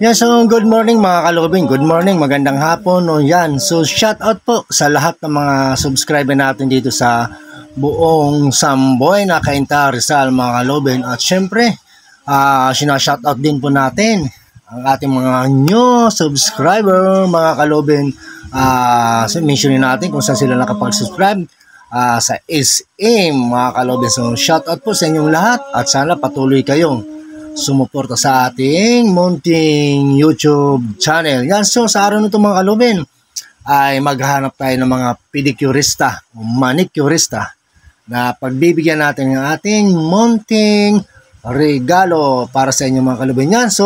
Yan, so good morning mga kalubing, good morning, magandang hapon. O yan, so shout out po sa lahat ng mga subscriber natin dito sa buong Samboy na Cainta, Rizal mga kalubing. At syempre, sinashout out din po natin ang ating mga new subscriber mga kalubing. Mentionin natin kung saan sila nakapag-subscribe sa SM mga kalubing. So shout out po sa inyong lahat at sana patuloy kayong sumuporta sa ating munting YouTube channel. Yan, so sa araw nito mga kalubin ay maghahanap tayo ng mga pedicurista o manicurista na pagbibigyan natin ng ating munting regalo para sa inyo mga kalubin. Yan, so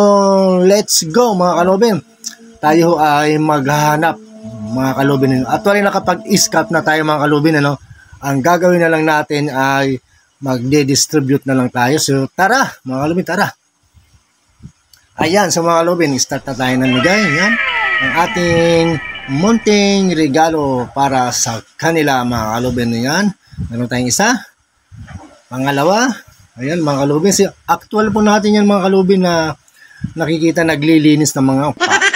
let's go mga kalubin. Tayo ay maghahanap mga kalubin. Actually nakapag-iscap na tayo mga kalubin. Ang gagawin na lang natin ay magde-distribute na lang tayo. So tara mga kalubin, tara. Ayan, so mga kalubin, start na tayo ng bigay. Yan, ang ating munting regalo para sa kanila mga kalubin. Yan, meron tayong isa. Pangalawa, ayan mga kalubin, actual po natin yan mga kalubin na nakikita naglilinis ng mga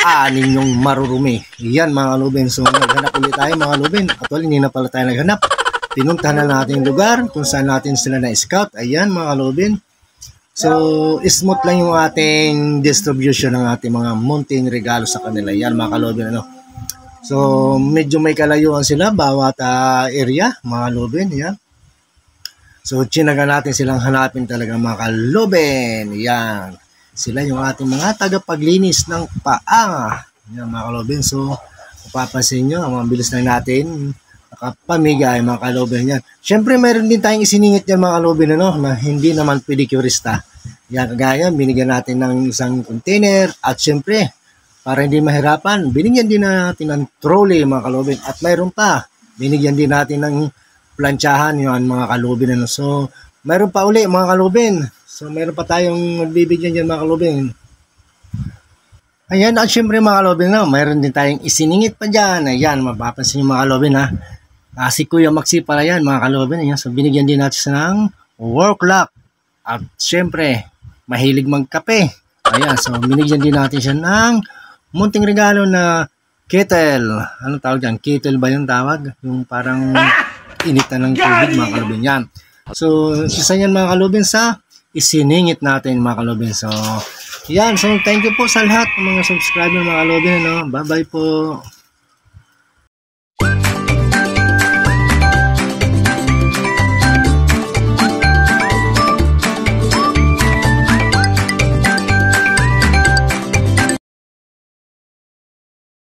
paa ninyong marurumi. Yan mga kalubin, so naghanap ulit tayo mga kalubin. Actually, hindi na pala tayo naghanap. Pinuntahan na natin yung lugar kung saan natin sila na-scout. Ayan mga kalubin. So, smooth lang yung ating distribution ng ating mga munting regalo sa kanila. Yan mga kalubin. So, medyo may kalayuan sila bawat area mga kalubin. Yan. So, chinaga natin silang hanapin talaga mga kalubin. Yan. Sila yung ating mga tagapaglinis ng paa. Yan mga kalubin. So, mapapansin nyo, ang mabilis lang natin nakapamigay mga kalubin yan. Siyempre mayroon din tayong isiningit yan mga kalubin na hindi naman pedicurista. Yan, kagaya binigyan natin ng isang container at siyempre para hindi mahirapan, binigyan din natin ng trolley mga kalubin. At mayroon pa, binigyan din natin ng plantsahan yan mga kalubin. So mayroon pa uli mga kalubin. So mayroon pa tayong magbibigyan dyan mga kalubin. Ayan, at siyempre mga kalubin mayroon din tayong isiningit pa dyan. Ayan, mapapansin yung mga kalubin si Kuya Maxi pala yan mga kalubin. Ayan, so binigyan din natin ng work lock. At siyempre, mahilig magkape. Ayan, so binigyan din natin siya ng munting regalo na kettle. Anong tawag dyan? Kettle ba yung tawag? Yung parang initan ng tubig mga kalubin yan. So, isa yan mga kalubin sa isiningit natin mga kalubin. So, yan. So, thank you po sa lahat ng mga subscriber mga kalubin. Bye-bye po.